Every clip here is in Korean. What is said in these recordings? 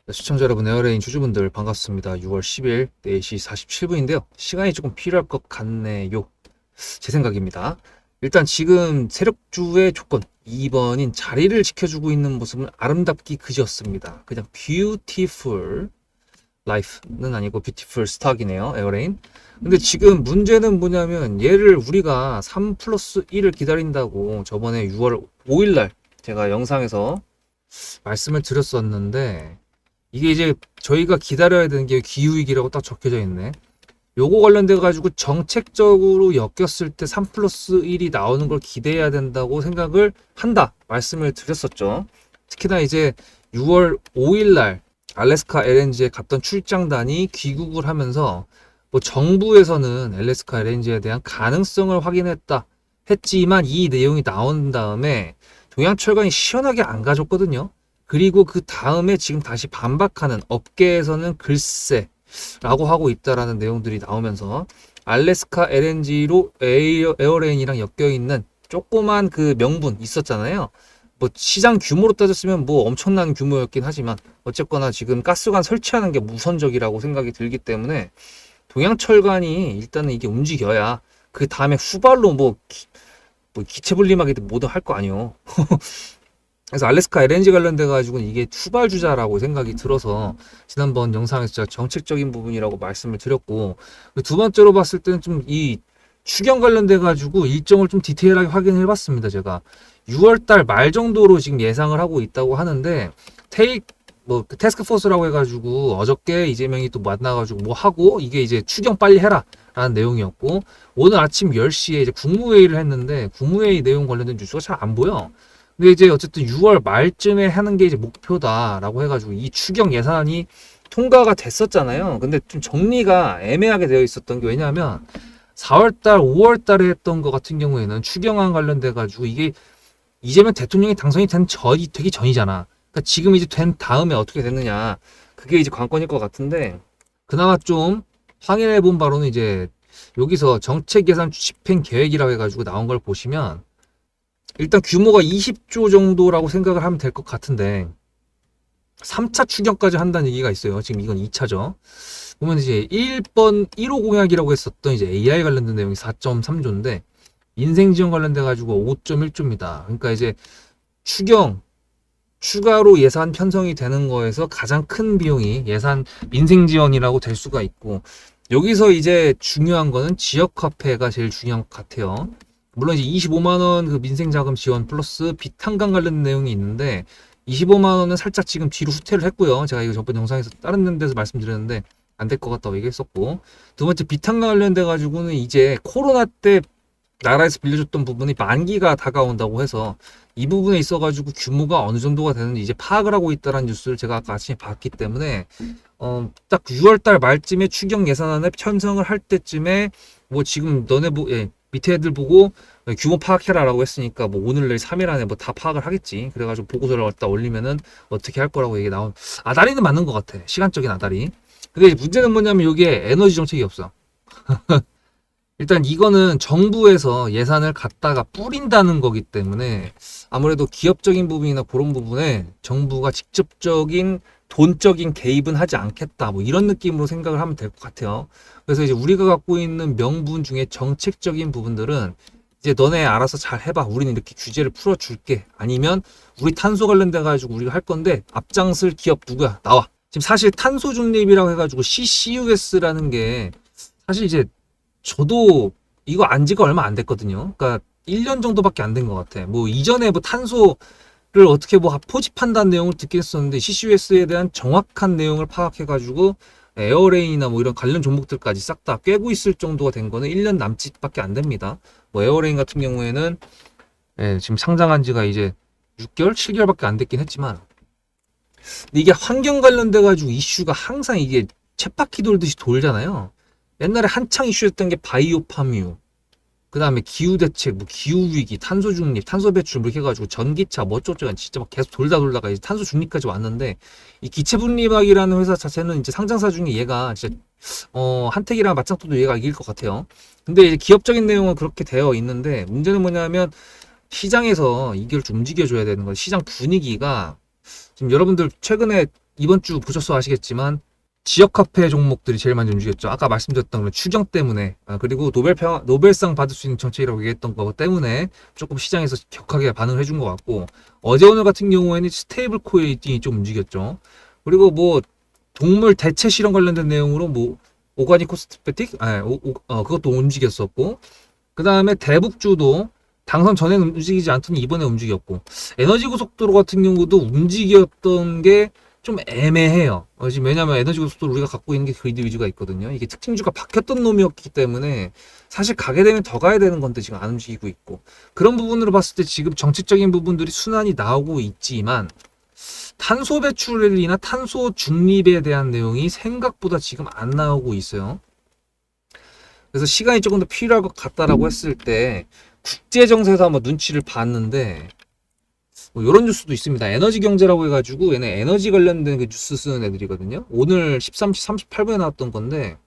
시청자 여러분, 에어레인 주주분들 반갑습니다. 6월 10일 4시 47분인데요. 시간이 조금 필요할 것 같네요. 제 생각입니다. 일단 지금 세력주의 조건 2번인 자리를 지켜주고 있는 모습은 아름답기 그지없습니다. 그냥 뷰티풀 라이프는 아니고 뷰티풀 스탁이네요. 에어레인. 근데 지금 문제는 뭐냐면 얘를 우리가 3 플러스 1을 기다린다고 저번에 6월 5일날 제가 영상에서 말씀을 드렸었는데, 이게 이제 저희가 기다려야 되는 게 기후위기라고 딱 적혀져 있네. 요거 관련돼 가지고 정책적으로 엮였을 때 3 플러스 1이 나오는 걸 기대해야 된다고 생각을 한다 말씀을 드렸었죠. 특히나 이제 6월 5일 날 알래스카 LNG에 갔던 출장단이 귀국을 하면서 뭐 정부에서는 알래스카 LNG에 대한 가능성을 확인했다 했지만, 이 내용이 나온 다음에 동양철강이 시원하게 안 가졌거든요. 그리고 그 다음에 지금 다시 반박하는, 업계에서는 글쎄 라고 하고 있다라는 내용들이 나오면서 알래스카 LNG로 에어레인이랑 엮여 있는 조그만 그 명분 있었잖아요. 뭐 시장 규모로 따졌으면 뭐 엄청난 규모였긴 하지만 어쨌거나 지금 가스관 설치하는 게 우선적이라고 생각이 들기 때문에 동양철관이 일단은 이게 움직여야 그 다음에 후발로 뭐 기체 분리막이든 뭐든 할 거 아니요. 그래서 알래스카 LNG 관련돼 가지고는 이게 투발주자라고 생각이 들어서 지난번 영상에서 제가 정책적인 부분이라고 말씀을 드렸고, 두 번째로 봤을 때는 좀 이 추경 관련돼 가지고 일정을 좀 디테일하게 확인해 봤습니다. 제가 6월 달 말 정도로 지금 예상을 하고 있다고 하는데, 그 태스크포스라고 해가지고 어저께 이재명이 또 만나가지고 뭐 하고, 이게 이제 추경 빨리 해라 라는 내용이었고, 오늘 아침 10시에 이제 국무회의를 했는데 국무회의 내용 관련된 뉴스가 잘 안 보여. 근데 이제 어쨌든 6월 말쯤에 하는 게 이제 목표다라고 해가지고 이 추경 예산이 통과가 됐었잖아요. 근데 좀 정리가 애매하게 되어 있었던 게, 왜냐하면 4월달, 5월달에 했던 거 같은 경우에는 추경안 관련돼 가지고 이게 이재명 대통령이 당선이 되기 전이잖아. 그러니까 지금 이제 된 다음에 어떻게 됐느냐, 그게 이제 관건일 것 같은데, 그나마 좀 확인해 본 바로는 이제 여기서 정책 예산 집행 계획이라고 해가지고 나온 걸 보시면 일단 규모가 20조 정도라고 생각을 하면 될 것 같은데, 3차 추경까지 한다는 얘기가 있어요. 지금 이건 2차죠. 보면 이제 1번 1호 공약이라고 했었던 이제 AI 관련된 내용이 4.3조인데 민생 지원 관련돼 가지고 5.1조입니다. 그러니까 이제 추경 추가로 예산 편성이 되는 거에서 가장 큰 비용이 예산 민생 지원이라고 될 수가 있고, 여기서 이제 중요한 거는 지역 화폐가 제일 중요한 것 같아요. 물론 이제 25만 원 그 민생 자금 지원 플러스 비탄감 관련 내용이 있는데, 25만 원은 살짝 지금 뒤로 후퇴를 했고요. 제가 이거 저번 영상에서 다른 데서 말씀드렸는데 안 될 것 같다고 얘기했었고, 두 번째 비탄감 관련돼 가지고는 이제 코로나 때 나라에서 빌려줬던 부분이 만기가 다가온다고 해서 이 부분에 있어가지고 규모가 어느 정도가 되는지 이제 파악을 하고 있다는 뉴스를 제가 아까 아침에 봤기 때문에, 딱 6월달 말쯤에 추경 예산안을 편성을 할 때쯤에 뭐 지금 밑에 애들 보고 규모 파악해라라고 했으니까 뭐 오늘 내일 3일 안에 뭐 다 파악을 하겠지. 그래가지고 보고서를 갖다 올리면은 어떻게 할 거라고 얘기 나온, 아다리는 맞는 것 같아. 시간적인 아다리. 근데 문제는 뭐냐면 여기에 에너지 정책이 없어. 일단 이거는 정부에서 예산을 갖다가 뿌린다는 거기 때문에 아무래도 기업적인 부분이나 그런 부분에 정부가 직접적인 돈적인 개입은 하지 않겠다, 뭐 이런 느낌으로 생각을 하면 될 것 같아요. 그래서 이제 우리가 갖고 있는 명분 중에 정책적인 부분들은 이제 너네 알아서 잘 해봐, 우리는 이렇게 규제를 풀어줄게, 아니면 우리 탄소 관련돼 가지고 우리가 할 건데 앞장설 기업 누구야, 나와. 지금 사실 탄소 중립이라고 해가지고 CCUS라는 게 사실 이제 저도 이거 안 지가 얼마 안 됐거든요. 그러니까 1년 정도밖에 안 된 것 같아. 뭐 이전에 뭐 탄소를 어떻게 뭐 포집한다는 내용을 듣긴 했었는데, CCUS에 대한 정확한 내용을 파악해가지고 에어레인이나 뭐 이런 관련 종목들까지 싹 다 꿰고 있을 정도가 된 거는 1년 남짓밖에 안 됩니다. 뭐 에어레인 같은 경우에는 지금 상장한 지가 이제 6개월, 7개월밖에 안 됐긴 했지만, 근데 이게 환경 관련돼 가지고 이슈가 항상 이게 쳇바퀴 돌듯이 돌잖아요. 옛날에 한창 이슈였던 게 바이오 파뮤, 그 다음에 기후 대책, 뭐 기후 위기, 탄소 중립, 탄소 배출 뭐 이렇게 해가지고 전기차 뭐 어쩌고저쩌고 진짜 막 계속 돌다가 이제 탄소 중립까지 왔는데, 이 기체 분리막이라는 회사 자체는 이제 상장사 중에 얘가 진짜 한택이랑 맞짱떠도 얘가 이길 것 같아요. 근데 이제 기업적인 내용은 그렇게 되어 있는데, 문제는 뭐냐면 시장에서 이걸 좀 움직여줘야 되는 거예요. 시장 분위기가 지금 여러분들 최근에 이번 주 보셔서 아시겠지만 지역 화폐 종목들이 제일 많이 움직였죠. 아까 말씀드렸던 그 추경 때문에, 그리고 노벨상 받을 수 있는 정책이라고 얘기했던 거 때문에 조금 시장에서 격하게 반응을 해준 것 같고, 어제 오늘 같은 경우에는 스테이블 코인이 좀 움직였죠. 그리고 뭐 동물 대체 실험 관련된 내용으로 뭐 오가닉 코스메틱, 그것도 움직였었고, 그 다음에 대북주도 당선 전에는 움직이지 않더니 이번에 움직였고, 에너지 고속도로 같은 경우도 움직였던 게 좀 애매해요. 지금 왜냐면 에너지 고속도로 우리가 갖고 있는 게 그리드 위주가 있거든요. 이게 특징주가 바뀌었던 놈이었기 때문에 사실 가게 되면 더 가야 되는 건데 지금 안 움직이고 있고, 그런 부분으로 봤을 때 지금 정책적인 부분들이 순환이 나오고 있지만 탄소 배출이나 탄소 중립에 대한 내용이 생각보다 지금 안 나오고 있어요. 그래서 시간이 조금 더 필요할 것 같다라고 했을 때 국제 정세에서 한번 눈치를 봤는데, 뭐 이런 뉴스도 있습니다. 에너지 경제라고 해가지고 얘네 에너지 관련된 그 뉴스 쓰는 애들이거든요. 오늘 13시 38분에 나왔던 건데,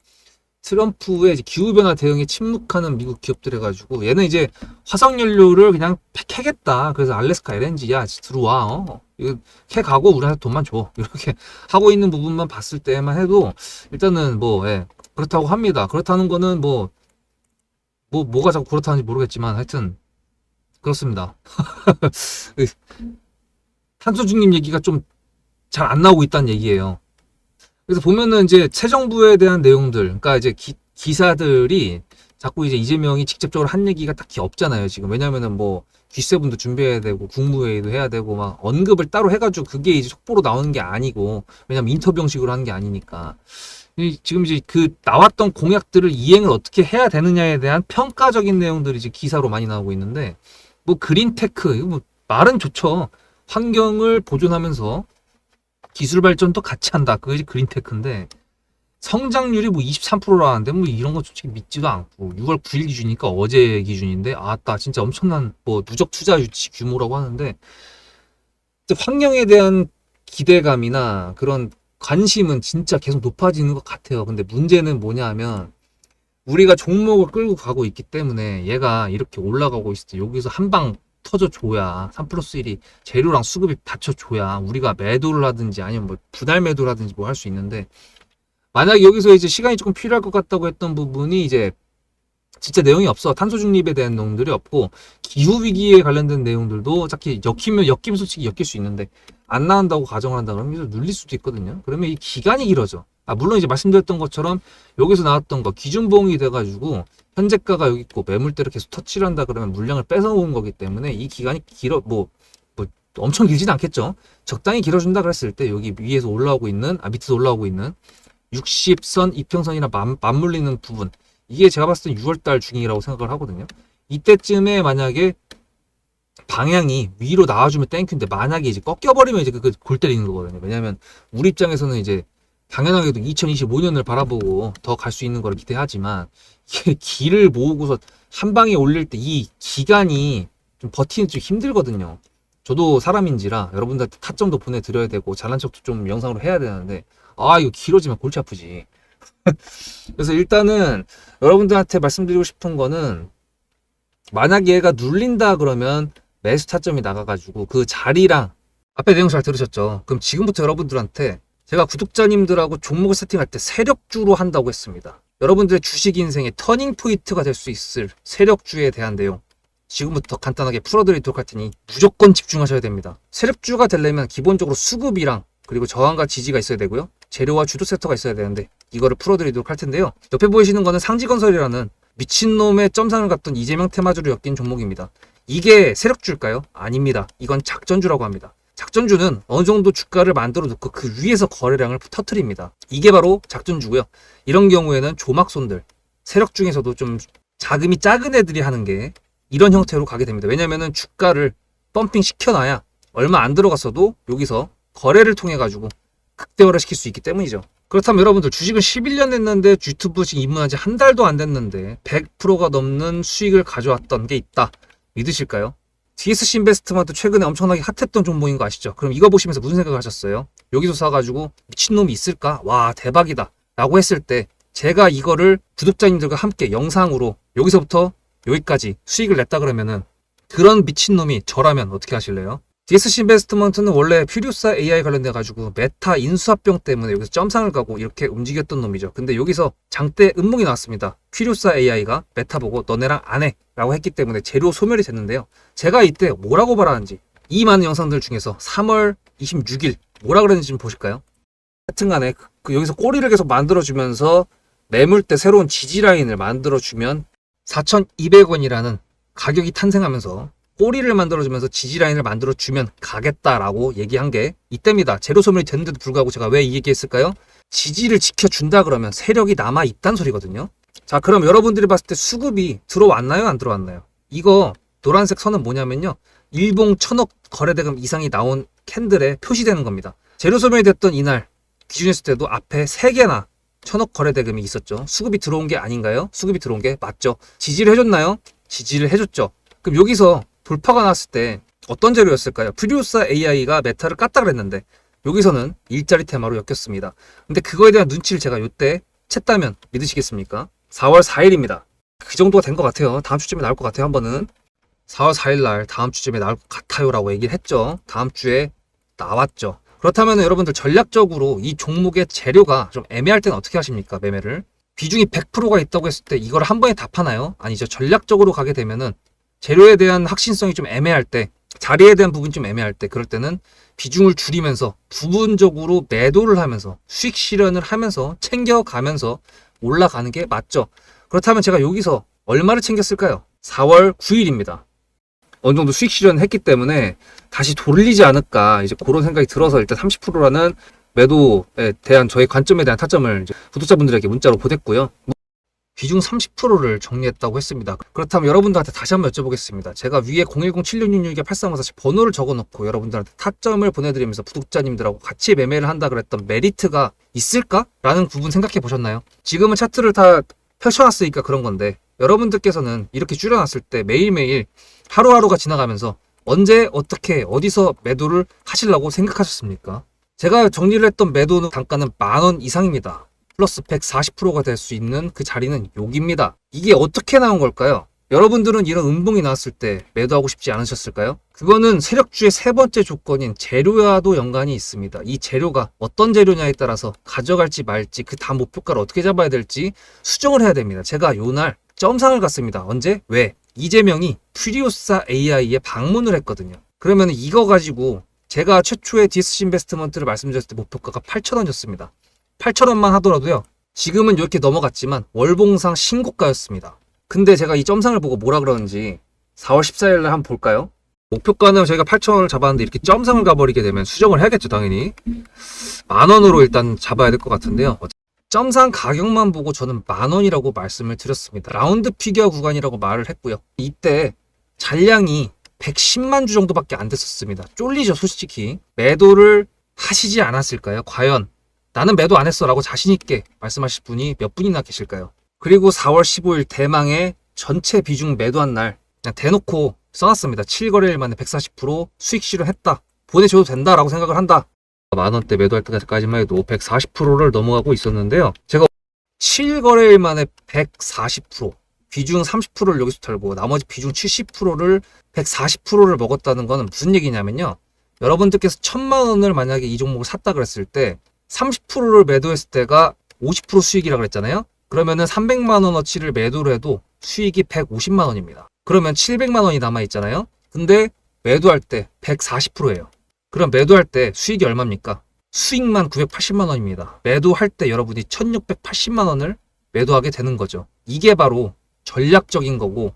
트럼프의 기후변화 대응에 침묵하는 미국 기업들 해가지고 얘는 이제 화석연료를 그냥 캐겠다. 그래서 알래스카 LNG야 들어와. 이거 캐가고 우리한테 돈만 줘. 이렇게 하고 있는 부분만 봤을 때만 해도 일단은 뭐 그렇다고 합니다. 그렇다는 거는 뭐가 자꾸 그렇다는지 모르겠지만 하여튼 그렇습니다. 탄소 중립 얘기가 좀 잘 안 나오고 있다는 얘기예요. 그래서 보면은 이제 새 정부에 대한 내용들, 그러니까 이제 기사들이 자꾸 이제 이재명이 직접적으로 한 얘기가 딱히 없잖아요, 지금. 왜냐면은 뭐 G7도 준비해야 되고 국무회의도 해야 되고 막 언급을 따로 해가지고 그게 이제 속보로 나오는 게 아니고, 왜냐면 인터뷰 형식으로 하는 게 아니니까. 지금 이제 그 나왔던 공약들을 이행을 어떻게 해야 되느냐에 대한 평가적인 내용들이 이제 기사로 많이 나오고 있는데, 뭐 그린테크, 뭐 말은 좋죠. 환경을 보존하면서 기술 발전도 같이 한다. 그게 이제 그린테크인데, 성장률이 뭐 23%라는데 뭐 이런 거 솔직히 믿지도 않고, 6월 9일 기준이니까 어제 기준인데, 아따 진짜 엄청난 뭐 누적 투자 유치 규모라고 하는데, 환경에 대한 기대감이나 그런 관심은 진짜 계속 높아지는 것 같아요. 근데 문제는 뭐냐 하면, 우리가 종목을 끌고 가고 있기 때문에 얘가 이렇게 올라가고 있을 때 여기서 한 방 터져줘야 3+1이 재료랑 수급이 받쳐줘야 우리가 매도를 하든지 아니면 뭐 분할 매도를 하든지 뭐 할 수 있는데, 만약에 여기서 이제 시간이 조금 필요할 것 같다고 했던 부분이 이제 진짜 내용이 없어. 탄소 중립에 대한 내용들이 없고, 기후 위기에 관련된 내용들도 딱히 엮이면 솔직히 엮일 수 있는데 안 나온다고 가정을 한다 그러면 이제 눌릴 수도 있거든요. 그러면 이 기간이 길어져. 물론 이제 말씀드렸던 것처럼 여기서 나왔던 거 기준봉이 돼가지고 현재가가 여기 있고 매물대로 계속 터치를 한다 그러면 물량을 뺏어온 거기 때문에 이 기간이 뭐 엄청 길진 않겠죠. 적당히 길어준다 그랬을 때 여기 위에서 올라오고 있는, 밑에서 올라오고 있는 60선 이평선이나 맞물리는 부분, 이게 제가 봤을 때 6월달 중이라고 생각을 하거든요. 이때쯤에 만약에 방향이 위로 나와주면 땡큐인데, 만약에 이제 꺾여버리면 이제 골 때리는 거거든요. 왜냐면 우리 입장에서는 이제 당연하게도 2025년을 바라보고 더 갈 수 있는 걸 기대하지만, 이게 길을 모으고서 한 방에 올릴 때 이 기간이 좀 버티는 좀 힘들거든요. 저도 사람인지라 여러분들한테 타점도 보내드려야 되고 잘난 척도 좀 영상으로 해야 되는데, 이거 길어지면 골치 아프지. 그래서 일단은 여러분들한테 말씀드리고 싶은 거는, 만약에 얘가 눌린다 그러면 매수 타점이 나가가지고 그 자리랑, 앞에 내용 잘 들으셨죠? 그럼 지금부터 여러분들한테 제가 구독자님들하고 종목을 세팅할 때 세력주로 한다고 했습니다. 여러분들의 주식 인생의 터닝 포인트가 될 수 있을 세력주에 대한 내용 지금부터 간단하게 풀어드리도록 할 테니 무조건 집중하셔야 됩니다. 세력주가 되려면 기본적으로 수급이랑 그리고 저항과 지지가 있어야 되고요. 재료와 주도 섹터가 있어야 되는데 이거를 풀어드리도록 할 텐데요. 옆에 보이시는 거는 상지건설이라는 미친놈의 점상을 갖던 이재명 테마주로 엮인 종목입니다. 이게 세력주일까요? 아닙니다. 이건 작전주라고 합니다. 작전주는 어느 정도 주가를 만들어 놓고 그 위에서 거래량을 터트립니다. 이게 바로 작전주고요. 이런 경우에는 조막손들, 세력 중에서도 좀 자금이 작은 애들이 하는 게 이런 형태로 가게 됩니다. 왜냐면은 주가를 펌핑 시켜놔야 얼마 안 들어갔어도 여기서 거래를 통해 가지고 극대화를 시킬 수 있기 때문이죠. 그렇다면 여러분들, 주식을 11년 했는데 유튜브 지금 입문한 지 한 달도 안 됐는데 100%가 넘는 수익을 가져왔던 게 있다. 믿으실까요? DSC 인베스트먼트 최근에 엄청나게 핫했던 종목인 거 아시죠? 그럼 이거 보시면서 무슨 생각을 하셨어요? 여기서 사가지고 미친놈이 있을까? 와, 대박이다 라고 했을 때 제가 이거를 구독자님들과 함께 영상으로 여기서부터 여기까지 수익을 냈다 그러면은, 그런 미친놈이 저라면 어떻게 하실래요? DSC 인베스트먼트는 원래 퓨리오사 AI 관련돼가지고 메타 인수합병 때문에 여기서 점상을 가고 이렇게 움직였던 놈이죠. 근데 여기서 장대 음목이 나왔습니다. 퓨리오사 AI가 메타 보고 너네랑 안 해 라고 했기 때문에 재료 소멸이 됐는데요. 제가 이때 뭐라고 말하는지 이 많은 영상들 중에서 3월 26일 뭐라 그랬는지 좀 보실까요? 하여튼간에 여기서 꼬리를 계속 만들어주면서 매물대 새로운 지지라인을 만들어주면 4,200원이라는 가격이 탄생하면서 꼬리를 만들어주면서 지지라인을 만들어주면 가겠다라고 얘기한 게 이때입니다. 재료 소멸이 됐는데도 불구하고 제가 왜 이 얘기했을까요? 지지를 지켜준다 그러면 세력이 남아있단 소리거든요. 자, 그럼 여러분들이 봤을 때 수급이 들어왔나요? 안 들어왔나요? 이거 노란색 선은 뭐냐면요. 일봉 1,000억 거래대금 이상이 나온 캔들에 표시되는 겁니다. 재료 소멸이 됐던 이날 기준했을 때도 앞에 3개나 1,000억 거래대금이 있었죠. 수급이 들어온 게 아닌가요? 수급이 들어온 게 맞죠. 지지를 해줬나요? 지지를 해줬죠. 그럼 여기서 돌파가 났을 때 어떤 재료였을까요? 퓨리오사 AI가 메타를 깠다 그랬는데 여기서는 일자리 테마로 엮였습니다. 근데 그거에 대한 눈치를 제가 이때 챘다면 믿으시겠습니까? 4월 4일입니다. 그 정도가 된 것 같아요. 다음 주쯤에 나올 것 같아요. 한 번은 4월 4일 날 다음 주쯤에 나올 것 같아요 라고 얘기를 했죠. 다음 주에 나왔죠. 그렇다면 여러분들 전략적으로 이 종목의 재료가 좀 애매할 때는 어떻게 하십니까? 매매를 비중이 100%가 있다고 했을 때 이걸 한 번에 다 파나요? 아니죠. 전략적으로 가게 되면은 재료에 대한 확신성이 좀 애매할 때, 자리에 대한 부분이 좀 애매할 때, 그럴 때는 비중을 줄이면서 부분적으로 매도를 하면서 수익 실현을 하면서 챙겨가면서 올라가는 게 맞죠. 그렇다면 제가 여기서 얼마를 챙겼을까요? 4월 9일입니다. 어느 정도 수익 실현을 했기 때문에 다시 돌리지 않을까 이제 그런 생각이 들어서 일단 30%라는 매도에 대한 저의 관점에 대한 타점을 이제 구독자분들에게 문자로 보냈고요. 비중 30%를 정리했다고 했습니다. 그렇다면 여러분들한테 다시 한번 여쭤보겠습니다. 제가 위에 010-7666-8354 번호를 적어놓고 여러분들한테 타점을 보내드리면서 구독자님들하고 같이 매매를 한다 그랬던 메리트가 있을까? 라는 부분 생각해 보셨나요? 지금은 차트를 다 펼쳐놨으니까 그런 건데 여러분들께서는 이렇게 줄여놨을 때 매일매일 하루하루가 지나가면서 언제 어떻게 어디서 매도를 하시려고 생각하셨습니까? 제가 정리를 했던 매도 단가는 10,000원 이상입니다. 플러스 140%가 될 수 있는 그 자리는 여기입니다. 이게 어떻게 나온 걸까요? 여러분들은 이런 음봉이 나왔을 때 매도하고 싶지 않으셨을까요? 그거는 세력주의 세 번째 조건인 재료와도 연관이 있습니다. 이 재료가 어떤 재료냐에 따라서 가져갈지 말지 그 다음 목표가를 어떻게 잡아야 될지 수정을 해야 됩니다. 제가 요날 점상을 갔습니다. 언제? 왜? 이재명이 퓨리오사 AI에 방문을 했거든요. 그러면 이거 가지고 제가 최초의 DSC 인베스트먼트를 말씀드렸을 때 목표가가 8,000원이었습니다. 8,000원만 하더라도요. 지금은 이렇게 넘어갔지만 월봉상 신고가였습니다. 근데 제가 이 점상을 보고 뭐라 그러는지 4월 14일 날 한번 볼까요? 목표가는 저희가 8,000원을 잡았는데 이렇게 점상을 가버리게 되면 수정을 해야겠죠, 당연히. 10,000원으로 일단 잡아야 될 것 같은데요. 점상 가격만 보고 저는 10,000원이라고 말씀을 드렸습니다. 라운드 피겨 구간이라고 말을 했고요. 이때 잔량이 110만 주 정도밖에 안 됐었습니다. 쫄리죠, 솔직히. 매도를 하시지 않았을까요? 과연 나는 매도 안 했어 라고 자신있게 말씀하실 분이 몇 분이나 계실까요? 그리고 4월 15일 대망의 전체 비중 매도한 날 그냥 대놓고 써놨습니다. 7거래일 만에 140% 수익 실현했다. 보내줘도 된다라고 생각을 한다. 10,000원대 매도할 때까지만 해도 140%를 넘어가고 있었는데요. 제가 7거래일 만에 140% 비중 30%를 여기서 털고 나머지 비중 70%를 140%를 먹었다는 거는 무슨 얘기냐면요. 여러분들께서 1,000만 원을 만약에 이 종목을 샀다 그랬을 때 30%를 매도했을 때가 50% 수익이라고 그랬잖아요. 그러면은 300만 원어치를 매도를 해도 수익이 150만 원입니다. 그러면 700만 원이 남아 있잖아요. 근데 매도할 때 140%예요. 그럼 매도할 때 수익이 얼마입니까? 수익만 980만 원입니다. 매도할 때 여러분이 1680만 원을 매도하게 되는 거죠. 이게 바로 전략적인 거고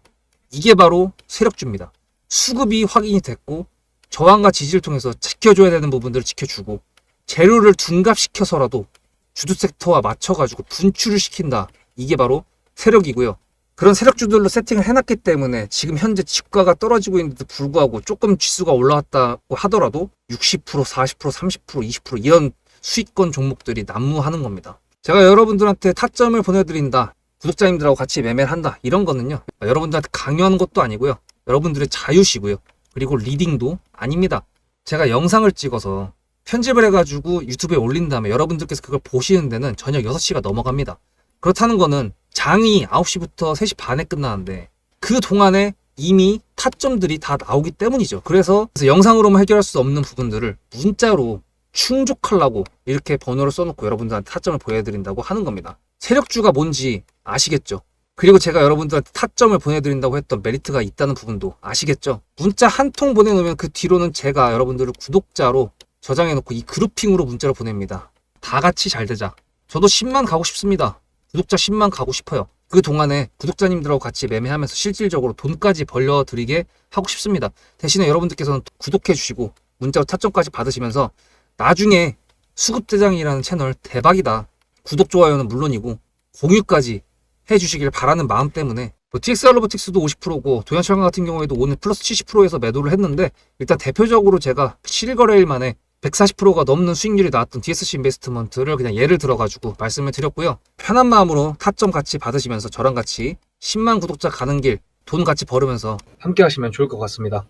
이게 바로 세력주입니다. 수급이 확인이 됐고 저항과 지지를 통해서 지켜줘야 되는 부분들을 지켜주고 재료를 둔갑시켜서라도 주도 섹터와 맞춰가지고 분출을 시킨다. 이게 바로 세력이고요. 그런 세력주들로 세팅을 해놨기 때문에 지금 현재 주가가 떨어지고 있는데도 불구하고 조금 지수가 올라왔다고 하더라도 60%, 40%, 30%, 20% 이런 수익권 종목들이 난무하는 겁니다. 제가 여러분들한테 타점을 보내드린다. 구독자님들하고 같이 매매를 한다. 이런 거는요. 여러분들한테 강요하는 것도 아니고요. 여러분들의 자유시고요. 그리고 리딩도 아닙니다. 제가 영상을 찍어서 편집을 해가지고 유튜브에 올린 다음에 여러분들께서 그걸 보시는 데는 저녁 6시가 넘어갑니다. 그렇다는 거는 장이 9시부터 3시 반에 끝나는데 그 동안에 이미 타점들이 다 나오기 때문이죠. 그래서 영상으로만 해결할 수 없는 부분들을 문자로 충족하려고 이렇게 번호를 써놓고 여러분들한테 타점을 보여드린다고 하는 겁니다. 세력주가 뭔지 아시겠죠? 그리고 제가 여러분들한테 타점을 보내드린다고 했던 메리트가 있다는 부분도 아시겠죠? 문자 한 통 보내놓으면 그 뒤로는 제가 여러분들을 구독자로 저장해놓고 이 그룹핑으로 문자를 보냅니다. 다 같이 잘 되자. 저도 10만 가고 싶습니다. 구독자 10만 가고 싶어요. 그 동안에 구독자님들하고 같이 매매하면서 실질적으로 돈까지 벌려드리게 하고 싶습니다. 대신에 여러분들께서는 구독해주시고 문자로 타점까지 받으시면서 나중에 수급대장이라는 채널 대박이다. 구독, 좋아요는 물론이고 공유까지 해주시길 바라는 마음 때문에 TXR 로보틱스도 50%고 도연철강 같은 경우에도 오늘 플러스 70%에서 매도를 했는데 일단 대표적으로 제가 7거래일 만에 140%가 넘는 수익률이 나왔던 DSC 인베스트먼트를 그냥 예를 들어가지고 말씀을 드렸고요. 편한 마음으로 타점 같이 받으시면서 저랑 같이 10만 구독자 가는 길 돈 같이 벌으면서 함께 하시면 좋을 것 같습니다.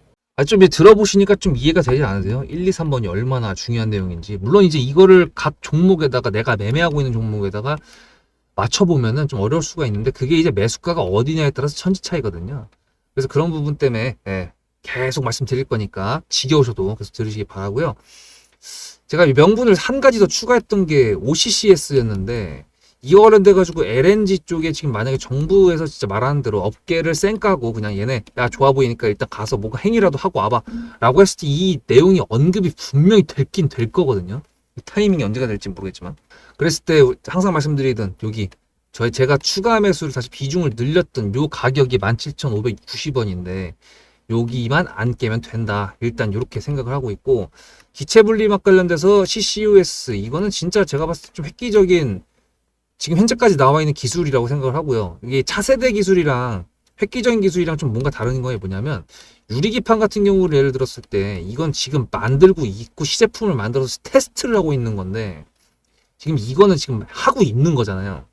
좀 들어보시니까 좀 이해가 되지 않으세요? 1, 2, 3번이 얼마나 중요한 내용인지. 물론 이제 이거를 각 종목에다가 내가 매매하고 있는 종목에다가 맞춰보면은 좀 어려울 수가 있는데 그게 이제 매수가가 어디냐에 따라서 천지 차이거든요. 그래서 그런 부분 때문에 계속 말씀드릴 거니까 지겨우셔도 계속 들으시기 바라고요. 제가 명분을 한 가지 더 추가했던 게 OCCS였는데 이와 관련돼가지고 LNG 쪽에 지금 만약에 정부에서 진짜 말하는 대로 업계를 쌩까고 그냥 얘네 야 좋아 보이니까 일단 가서 뭐가 행위라도 하고 와봐 라고 했을 때 이 내용이 언급이 분명히 됐긴 될 거거든요. 타이밍이 언제가 될지 모르겠지만 그랬을 때 항상 말씀드리던 여기 제가 추가 매수를 다시 비중을 늘렸던 요 가격이 17,590원인데 여기만 안 깨면 된다. 일단 이렇게 생각을 하고 있고 기체 분리막 관련돼서 CCUS 이거는 진짜 제가 봤을 때 좀 획기적인 지금 현재까지 나와 있는 기술이라고 생각을 하고요. 이게 차세대 기술이랑 획기적인 기술이랑 좀 뭔가 다른 거에 뭐냐면 유리기판 같은 경우를 예를 들었을 때 이건 지금 만들고 있고 시제품을 만들어서 테스트를 하고 있는 건데 지금 이거는 지금 하고 있는 거잖아요.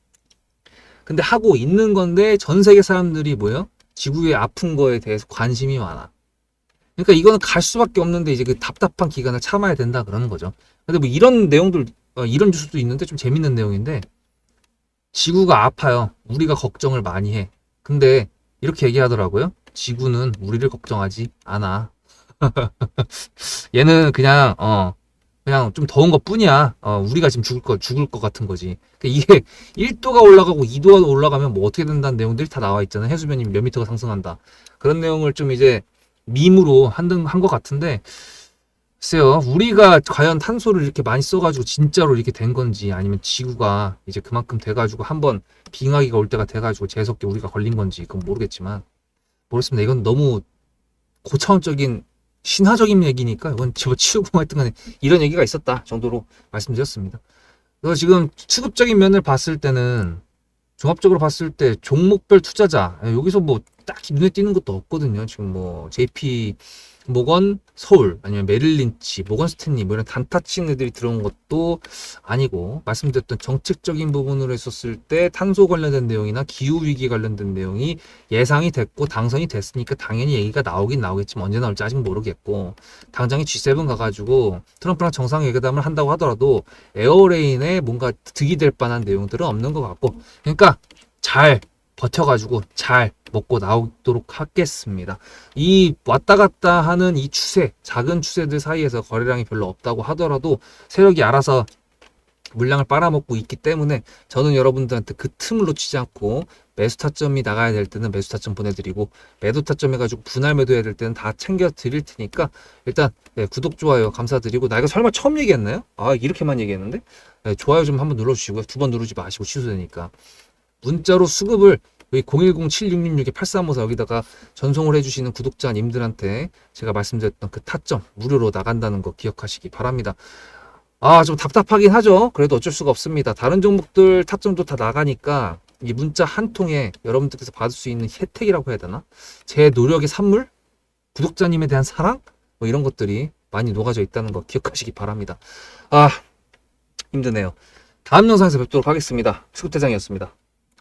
근데 하고 있는 건데 전 세계 사람들이 뭐예요? 지구의 아픈 거에 대해서 관심이 많아. 그러니까 이거는 갈 수밖에 없는데 이제 그 답답한 기간을 참아야 된다 그러는 거죠. 근데 뭐 이런 내용들 이런 뉴스도 있는데 좀 재밌는 내용인데 지구가 아파요. 우리가 걱정을 많이 해. 근데 이렇게 얘기하더라고요. 지구는 우리를 걱정하지 않아. 얘는 그냥 좀 더운 것 뿐이야. 우리가 지금 죽을 것 같은 거지. 그러니까 이게 1도가 올라가고 2도가 올라가면 뭐 어떻게 된다는 내용들이 다 나와 있잖아요. 해수면이 몇 미터가 상승한다. 그런 내용을 좀 이제 밈으로 한 것 같은데, 글쎄요. 우리가 과연 탄소를 이렇게 많이 써가지고 진짜로 이렇게 된 건지 아니면 지구가 이제 그만큼 돼가지고 한번 빙하기가 올 때가 돼가지고 재수없게 우리가 걸린 건지 그건 모르겠지만, 모르겠습니다. 이건 너무 고차원적인 신화적인 얘기니까 이건 치우고 했던 간에 이런 얘기가 있었다 정도로 말씀드렸습니다. 그래서 지금 수급적인 면을 봤을 때는 종합적으로 봤을 때 종목별 투자자 여기서 뭐 딱히 눈에 띄는 것도 없거든요. 지금 뭐 JP 모건 서울 아니면 메릴 린치, 모건 스탠리 뭐 이런 단타 치는 애들이 들어온 것도 아니고 말씀드렸던 정책적인 부분으로 했었을 때 탄소 관련된 내용이나 기후 위기 관련된 내용이 예상이 됐고 당선이 됐으니까 당연히 얘기가 나오긴 나오겠지만 언제 나올지 아직 모르겠고 당장에 G7 가가지고 트럼프랑 정상회담을 한다고 하더라도 에어레인에 뭔가 득이 될 만한 내용들은 없는 것 같고 그러니까 잘 버텨가지고 잘 먹고 나오도록 하겠습니다. 이 왔다 갔다 하는 이 추세, 작은 추세들 사이에서 거래량이 별로 없다고 하더라도 세력이 알아서 물량을 빨아먹고 있기 때문에 저는 여러분들한테 그 틈을 놓치지 않고 매수 타점이 나가야 될 때는 매수 타점 보내드리고 매도 타점 해가지고 분할 매도해야 될 때는 다 챙겨 드릴 테니까 일단 구독, 좋아요 감사드리고 나 이거 설마 처음 얘기했나요? 이렇게만 얘기했는데 좋아요 좀 한번 눌러주시고요. 2번 누르지 마시고 취소되니까 문자로 수급을 여기 010-7666-8354 여기다가 전송을 해주시는 구독자님들한테 제가 말씀드렸던 그 타점 무료로 나간다는 거 기억하시기 바랍니다. 좀 답답하긴 하죠. 그래도 어쩔 수가 없습니다. 다른 종목들 타점도 다 나가니까 이 문자 한 통에 여러분들께서 받을 수 있는 혜택이라고 해야 되나? 제 노력의 산물? 구독자님에 대한 사랑? 뭐 이런 것들이 많이 녹아져 있다는 거 기억하시기 바랍니다. 힘드네요. 다음 영상에서 뵙도록 하겠습니다. 수급대장이었습니다.